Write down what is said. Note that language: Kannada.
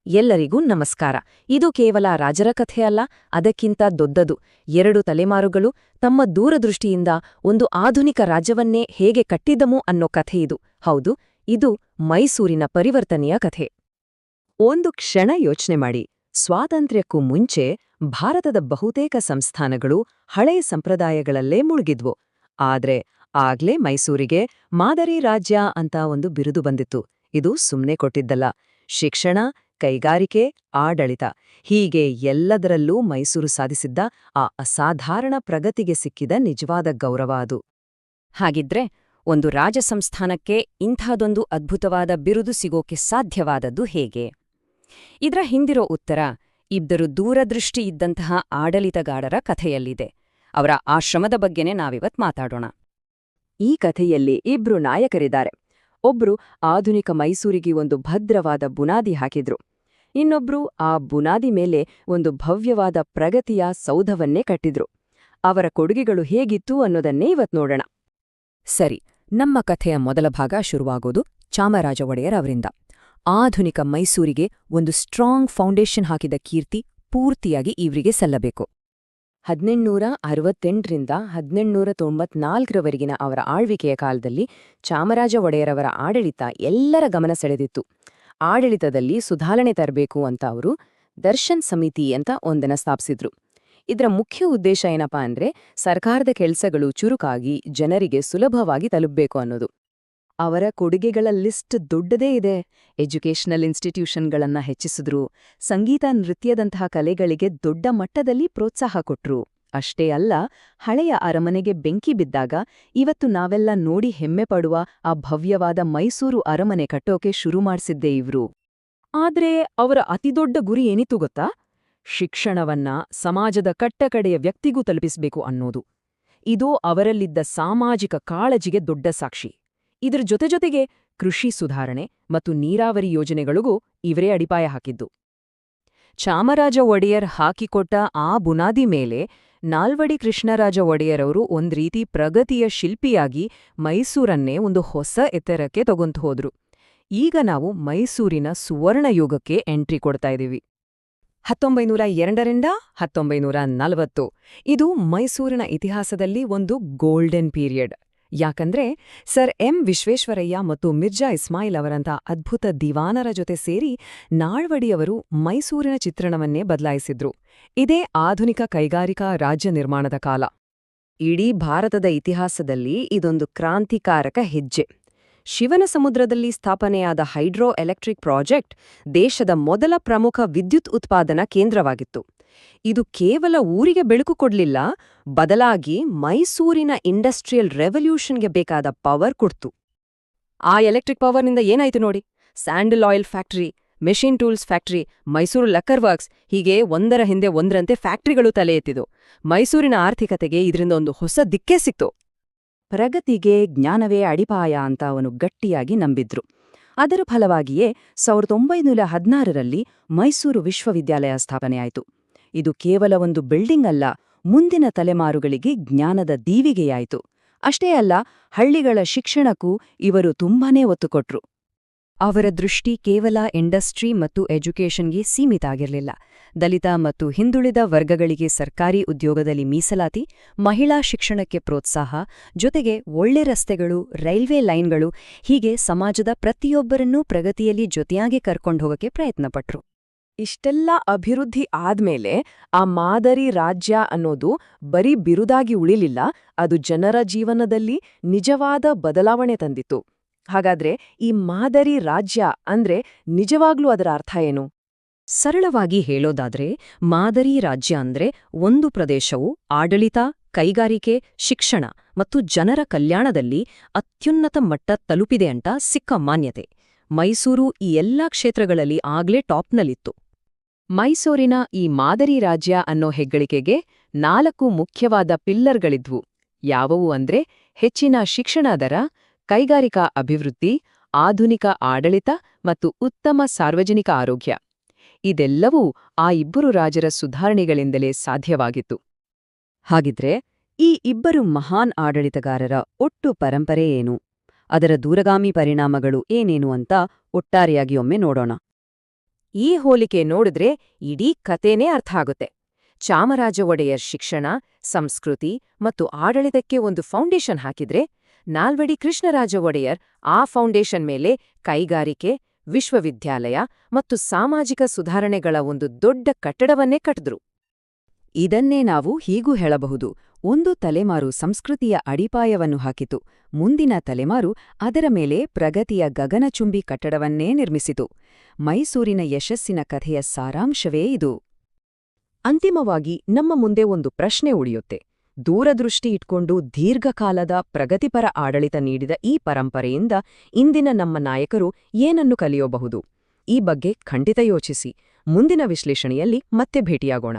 ಎಲ್ಲರಿಗೂ ನಮಸ್ಕಾರ. ಇದು ಕೇವಲ ರಾಜರ ಕಥೆಯಲ್ಲ, ಅದಕ್ಕಿಂತ ದೊಡ್ಡದು. 2 ತಲೆಮಾರುಗಳು ತಮ್ಮ ದೂರದೃಷ್ಟಿಯಿಂದ ಒಂದು ಆಧುನಿಕ ರಾಜ್ಯವನ್ನೇ ಹೇಗೆ ಕಟ್ಟಿದಮೋ ಅನ್ನೋ ಕಥೆಯಿದು. ಹೌದು, ಇದು ಮೈಸೂರಿನ ಪರಿವರ್ತನೆಯ ಕಥೆ. ಒಂದು ಕ್ಷಣ ಯೋಚನೆ ಮಾಡಿ. ಸ್ವಾತಂತ್ರ್ಯಕ್ಕೂ ಮುಂಚೆ ಭಾರತದ ಬಹುತೇಕ ಸಂಸ್ಥಾನಗಳು ಹಳೆಯ ಸಂಪ್ರದಾಯಗಳಲ್ಲೇ ಮುಳುಗಿದ್ವು. ಆದ್ರೆ ಆಗ್ಲೇ ಮೈಸೂರಿಗೆ ಮಾದರಿ ರಾಜ್ಯ ಅಂತ ಒಂದು ಬಿರುದು ಬಂದಿತ್ತು. ಇದು ಸುಮ್ನೆ ಕೊಟ್ಟಿದ್ದಲ್ಲ. ಶಿಕ್ಷಣ, ಕೈಗಾರಿಕೆ, ಆಡಳಿತ ಹೀಗೆ ಎಲ್ಲದರಲ್ಲೂ ಮೈಸೂರು ಸಾಧಿಸಿದ್ದ ಆ ಅಸಾಧಾರಣ ಪ್ರಗತಿಗೆ ಸಿಕ್ಕಿದ ನಿಜವಾದ ಗೌರವ ಅದು. ಹಾಗಿದ್ರೆ ಒಂದು ರಾಜಸಂಸ್ಥಾನಕ್ಕೆ ಇಂಥದೊಂದು ಅದ್ಭುತವಾದ ಬಿರುದು ಸಿಗೋಕೆ ಸಾಧ್ಯವಾದದ್ದು ಹೇಗೆ? ಇದರ ಹಿಂದಿರೋ ಉತ್ತರ ಇಬ್ಬರು ದೂರದೃಷ್ಟಿ ಇದ್ದಂತಹ ಆಡಳಿತಗಾರರ ಕಥೆಯಲ್ಲಿದೆ. ಅವರ ಆಶ್ರಮದ ಬಗ್ಗೆನೇ ನಾವಿವತ್ ಮಾತಾಡೋಣ. ಈ ಕಥೆಯಲ್ಲಿ ಇಬ್ರು ನಾಯಕರಿದ್ದಾರೆ. ಒಬ್ರು ಆಧುನಿಕ ಮೈಸೂರಿಗೆ ಒಂದು ಭದ್ರವಾದ ಬುನಾದಿ ಹಾಕಿದ್ರು. ಇನ್ನೊಬ್ರು ಆ ಬುನಾದಿ ಮೇಲೆ ಒಂದು ಭವ್ಯವಾದ ಪ್ರಗತಿಯ ಸೌಧವನ್ನೇ ಕಟ್ಟಿದ್ರು. ಅವರ ಕೊಡುಗೆಗಳು ಹೇಗಿತ್ತು ಅನ್ನೋದನ್ನೇ ಇವತ್ ನೋಡೋಣ. ಸರಿ, ನಮ್ಮ ಕಥೆಯ ಮೊದಲ ಭಾಗ ಶುರುವಾಗೋದು ಚಾಮರಾಜ ಒಡೆಯರ್ ಅವರಿಂದ. ಆಧುನಿಕ ಮೈಸೂರಿಗೆ ಒಂದು ಸ್ಟ್ರಾಂಗ್ ಫೌಂಡೇಶನ್ ಹಾಕಿದ ಕೀರ್ತಿ ಪೂರ್ತಿಯಾಗಿ ಇವರಿಗೆ ಸಲ್ಲಬೇಕು. 1868ರಿಂದ 1894ರವರೆಗಿನ ಅವರ ಆಳ್ವಿಕೆಯ ಕಾಲದಲ್ಲಿ ಚಾಮರಾಜ ಒಡೆಯರವರ ಆಡಳಿತ ಎಲ್ಲರ ಗಮನ ಸೆಳೆದಿತ್ತು. ಆಡಳಿತದಲ್ಲಿ ಸುಧಾರಣೆ ತರಬೇಕು ಅಂತ ಅವರು ದರ್ಶನ್ ಸಮಿತಿ ಅಂತ ಒಂದನ್ನ ಸ್ಥಾಪಿಸಿದ್ರು. ಇದರ ಮುಖ್ಯ ಉದ್ದೇಶ ಏನಪ್ಪಾ ಅಂದ್ರೆ ಸರ್ಕಾರದ ಕೆಲಸಗಳು ಚುರುಕಾಗಿ ಜನರಿಗೆ ಸುಲಭವಾಗಿ ತಲುಪಬೇಕು ಅನ್ನೋದು. ಅವರ ಕೊಡುಗೆಗಳ ಲಿಸ್ಟ್ ದೊಡ್ಡದೇ ಇದೆ. ಎಜುಕೇಷನಲ್ ಇನ್ಸ್ಟಿಟ್ಯೂಷನ್ಗಳನ್ನ ಹೆಚ್ಚಿಸಿದ್ರು, ಸಂಗೀತ ನೃತ್ಯದಂತಹ ಕಲೆಗಳಿಗೆ ದೊಡ್ಡ ಮಟ್ಟದಲ್ಲಿ ಪ್ರೋತ್ಸಾಹ ಕೊಟ್ರು. ಅಷ್ಟೇ ಅಲ್ಲ, ಹಳೆಯ ಅರಮನೆಗೆ ಬೆಂಕಿ ಬಿದ್ದಾಗ ಇವತ್ತು ನಾವೆಲ್ಲ ನೋಡಿ ಹೆಮ್ಮೆ ಪಡುವ ಆ ಭವ್ಯವಾದ ಮೈಸೂರು ಅರಮನೆ ಕಟ್ಟೋಕೆ ಶುರು ಮಾಡ್ಸಿದ್ದೇ ಇವ್ರು. ಆದ್ರೆ ಅವರ ಅತಿದೊಡ್ಡ ಗುರಿ ಏನಿತ್ತು ಗೊತ್ತಾ? ಶಿಕ್ಷಣವನ್ನ ಸಮಾಜದ ಕಟ್ಟಕಡೆಯ ವ್ಯಕ್ತಿಗೂ ತಲುಪಿಸಬೇಕು ಅನ್ನೋದು. ಇದು ಅವರಲ್ಲಿದ್ದ ಸಾಮಾಜಿಕ ಕಾಳಜಿಗೆ ದೊಡ್ಡ ಸಾಕ್ಷಿ. ಇದರ ಜೊತೆಜೊತೆಗೆ ಕೃಷಿ ಸುಧಾರಣೆ ಮತ್ತು ನೀರಾವರಿ ಯೋಜನೆಗಳಿಗೂ ಇವರೇ ಅಡಿಪಾಯ ಹಾಕಿದ್ದು. ಚಾಮರಾಜ ಒಡೆಯರ್ ಹಾಕಿಕೊಟ್ಟ ಆ ಬುನಾದಿ ಮೇಲೆ ನಾಲ್ವಡಿ ಕೃಷ್ಣರಾಜ ಒಡೆಯರವರು ಒಂದ್ರೀತಿ ಪ್ರಗತಿಯ ಶಿಲ್ಪಿಯಾಗಿ ಮೈಸೂರನ್ನೇ ಒಂದು ಹೊಸ ಎತ್ತರಕ್ಕೆ ತಗೊಂಡು ಹೋದ್ರು. ಈಗ ನಾವು ಮೈಸೂರಿನ ಸುವರ್ಣಯುಗಕ್ಕೆ ಎಂಟ್ರಿ ಕೊಡ್ತಾ ಇದೀವಿ. 1902ರಿಂದ 1940 ಇದು ಮೈಸೂರಿನ ಇತಿಹಾಸದಲ್ಲಿ ಒಂದು ಗೋಲ್ಡನ್ ಪೀರಿಯಡ್. ಯಾಕಂದ್ರೆ ಸರ್ ಎಂ ವಿಶ್ವೇಶ್ವರಯ್ಯ ಮತ್ತು ಮಿರ್ಜಾ ಇಸ್ಮಾಯಿಲ್ ಅವರಂಥ ಅದ್ಭುತ ದಿವಾನರ ಜೊತೆ ಸೇರಿ ನಾಳ್ವಡಿಯವರು ಮೈಸೂರಿನ ಚಿತ್ರಣವನ್ನೇ ಬದಲಾಯಿಸಿದ್ರು. ಇದೇ ಆಧುನಿಕ ಕೈಗಾರಿಕಾ ರಾಜ್ಯ ನಿರ್ಮಾಣದ ಕಾಲ. ಇಡೀ ಭಾರತದ ಇತಿಹಾಸದಲ್ಲಿ ಇದೊಂದು ಕ್ರಾಂತಿಕಾರಕ ಹೆಜ್ಜೆ. ಶಿವನ ಸಮುದ್ರದಲ್ಲಿ ಸ್ಥಾಪನೆಯಾದ ಹೈಡ್ರೋ ಎಲೆಕ್ಟ್ರಿಕ್ ಪ್ರಾಜೆಕ್ಟ್ ದೇಶದ ಮೊದಲ ಪ್ರಮುಖ ವಿದ್ಯುತ್ ಉತ್ಪಾದನಾ ಕೇಂದ್ರವಾಗಿತ್ತು. ಇದು ಕೇವಲ ಊರಿಗೆ ಬೆಳಕು ಕೊಡ್ಲಿಲ್ಲ, ಬದಲಾಗಿ ಮೈಸೂರಿನ ಇಂಡಸ್ಟ್ರಿಯಲ್ ರೆವಲ್ಯೂಷನ್ಗೆ ಬೇಕಾದ ಪವರ್ ಕೊಡ್ತು. ಆ ಎಲೆಕ್ಟ್ರಿಕ್ ಪವರ್ನಿಂದ ಏನಾಯ್ತು ನೋಡಿ. Sandal oil factory, machine tools factory, Mysuru lacquer works ಹೀಗೆ ಒಂದರ ಹಿಂದೆ ಒಂದರಂತೆ ಫ್ಯಾಕ್ಟರಿಗಳು ತಲೆ ಎತ್ತಿದು. ಮೈಸೂರಿನ ಆರ್ಥಿಕತೆಗೆ ಇದರಿಂದ ಒಂದು ಹೊಸ ದಿಕ್ಕೇ ಸಿಕ್ತು. ಪ್ರಗತಿಗೆ ಜ್ಞಾನವೇ ಅಡಿಪಾಯ ಅಂತ ಅವನು ಗಟ್ಟಿಯಾಗಿ ನಂಬಿದ್ರು. ಅದರ ಫಲವಾಗಿಯೇ 1916ರಲ್ಲಿ ಮೈಸೂರು ವಿಶ್ವವಿದ್ಯಾಲಯ ಸ್ಥಾಪನೆಯಾಯಿತು. ಇದು ಕೇವಲ ಒಂದು ಬಿಲ್ಡಿಂಗ್ ಅಲ್ಲ, ಮುಂದಿನ ತಲೆಮಾರುಗಳಿಗೆ ಜ್ಞಾನದ ದೀವಿಗೆಯಾಯಿತು. ಅಷ್ಟೇ ಅಲ್ಲ, ಹಳ್ಳಿಗಳ ಶಿಕ್ಷಣಕ್ಕೂ ಇವರು ತುಂಬಾನೇ ಒತ್ತು ಕೊಟ್ರು. ಅವರ ದೃಷ್ಟಿ ಕೇವಲ ಇಂಡಸ್ಟ್ರಿ ಮತ್ತು ಎಜುಕೇಷನ್ಗೆ ಸೀಮಿತ ಆಗಿರಲಿಲ್ಲ. ದಲಿತ ಮತ್ತು ಹಿಂದುಳಿದ ವರ್ಗಗಳಿಗೆ ಸರ್ಕಾರಿ ಉದ್ಯೋಗದಲ್ಲಿ ಮೀಸಲಾತಿ, ಮಹಿಳಾ ಶಿಕ್ಷಣಕ್ಕೆ ಪ್ರೋತ್ಸಾಹ, ಜೊತೆಗೆ ಒಳ್ಳೆ ರಸ್ತೆಗಳು, ರೈಲ್ವೆ ಲೈನ್ಗಳು ಹೀಗೆ ಸಮಾಜದ ಪ್ರತಿಯೊಬ್ಬರನ್ನೂ ಪ್ರಗತಿಯಲ್ಲಿ ಜೊತೆಯಾಗಿ ಕರ್ಕೊಂಡೋಗಕ್ಕೆ ಪ್ರಯತ್ನಪಟ್ರು. ಇಷ್ಟೆಲ್ಲ ಅಭಿವೃದ್ಧಿ ಆದ್ಮೇಲೆ ಆ ಮಾದರಿ ರಾಜ್ಯ ಅನ್ನೋದು ಬರೀ ಬಿರುದಾಗಿ ಉಳಿಲಿಲ್ಲ, ಅದು ಜನರ ಜೀವನದಲ್ಲಿ ನಿಜವಾದ ಬದಲಾವಣೆ ತಂದಿತ್ತು. ಹಾಗಾದ್ರೆ ಈ ಮಾದರಿ ರಾಜ್ಯ ಅಂದ್ರೆ ನಿಜವಾಗ್ಲೂ ಅದರ ಅರ್ಥ ಏನು? ಸರಳವಾಗಿ ಹೇಳೋದಾದ್ರೆ ಮಾದರಿ ರಾಜ್ಯ ಅಂದ್ರೆ ಒಂದು ಪ್ರದೇಶವು ಆಡಳಿತ, ಕೈಗಾರಿಕೆ, ಶಿಕ್ಷಣ ಮತ್ತು ಜನರ ಕಲ್ಯಾಣದಲ್ಲಿ ಅತ್ಯುನ್ನತ ಮಟ್ಟ ತಲುಪಿದೆ ಅಂತ ಸಿಕ್ಕ ಮಾನ್ಯತೆ. ಮೈಸೂರು ಈ ಎಲ್ಲಾ ಕ್ಷೇತ್ರಗಳಲ್ಲಿ ಆಗ್ಲೇ ಟಾಪ್ನಲ್ಲಿತ್ತು. ಮೈಸೂರಿನ ಈ ಮಾದರಿ ರಾಜ್ಯ ಅನ್ನೋ ಹೆಗ್ಗಳಿಕೆಗೆ 4 ಮುಖ್ಯವಾದ ಪಿಲ್ಲರ್ಗಳಿದ್ವು. ಯಾವುವು ಅಂದ್ರೆ ಹೆಚ್ಚಿನ ಶಿಕ್ಷಣ ದರ, ಕೈಗಾರಿಕಾ ಅಭಿವೃದ್ಧಿ, ಆಧುನಿಕ ಆಡಳಿತ ಮತ್ತು ಉತ್ತಮ ಸಾರ್ವಜನಿಕ ಆರೋಗ್ಯ. ಇದೆಲ್ಲವೂ ಆ ಇಬ್ಬರು ರಾಜರ ಸುಧಾರಣೆಗಳಿಂದಲೇ ಸಾಧ್ಯವಾಗಿತ್ತು. ಹಾಗಿದ್ರೆ ಈ ಇಬ್ಬರು ಮಹಾನ್ ಆಡಳಿತಗಾರರ ಒಟ್ಟು ಪರಂಪರೆ ಏನು? ಅದರ ದೂರಗಾಮಿ ಪರಿಣಾಮಗಳು ಏನೇನು ಅಂತ ಒಟ್ಟಾರೆಯಾಗಿ ಒಮ್ಮೆ ನೋಡೋಣ. ಈ ಹೋಲಿಕೆ ನೋಡಿದ್ರೆ ಇಡೀ ಕಥೆನೇ ಅರ್ಥ ಆಗುತ್ತೆ. ಚಾಮರಾಜ ಒಡೆಯರ್ ಶಿಕ್ಷಣ, ಸಂಸ್ಕೃತಿ ಮತ್ತು ಆಡಳಿತಕ್ಕೆ ಒಂದು ಫೌಂಡೇಶನ್ ಹಾಕಿದ್ರೆ, ನಾಲ್ವಡಿ ಕೃಷ್ಣರಾಜ ಒಡೆಯರ್ ಆ ಫೌಂಡೇಶನ್ ಮೇಲೆ ಕೈಗಾರಿಕೆ, ವಿಶ್ವವಿದ್ಯಾಲಯ ಮತ್ತು ಸಾಮಾಜಿಕ ಸುಧಾರಣೆಗಳ ಒಂದು ದೊಡ್ಡ ಕಟ್ಟಡವನ್ನೇ ಕಟ್ಟಿದ್ರು. ಇದನ್ನೇ ನಾವು ಹೀಗೂ ಹೇಳಬಹುದು, ಒಂದು ತಲೆಮಾರು ಸಂಸ್ಕೃತಿಯ ಅಡಿಪಾಯವನ್ನು ಹಾಕಿತು, ಮುಂದಿನ ತಲೆಮಾರು ಅದರ ಮೇಲೆ ಪ್ರಗತಿಯ ಗಗನಚುಂಬಿ ಕಟ್ಟಡವನ್ನೇ ನಿರ್ಮಿಸಿತು. ಮೈಸೂರಿನ ಯಶಸ್ಸಿನ ಕಥೆಯ ಸಾರಾಂಶವೇ ಇದು. ಅಂತಿಮವಾಗಿ ನಮ್ಮ ಮುಂದೆ ಒಂದು ಪ್ರಶ್ನೆ ಉಳಿಯುತ್ತೆ. ದೂರದೃಷ್ಟಿ ಇಟ್ಕೊಂಡು ದೀರ್ಘಕಾಲದ ಪ್ರಗತಿಪರ ಆಡಳಿತ ನೀಡಿದ ಈ ಪರಂಪರೆಯಿಂದ ಇಂದಿನ ನಮ್ಮ ನಾಯಕರು ಏನನ್ನು ಕಲಿಯಬಹುದು? ಈ ಬಗ್ಗೆ ಖಂಡಿತ ಯೋಚಿಸಿ. ಮುಂದಿನ ವಿಶ್ಲೇಷಣೆಯಲ್ಲಿ ಮತ್ತೆ ಭೇಟಿಯಾಗೋಣ.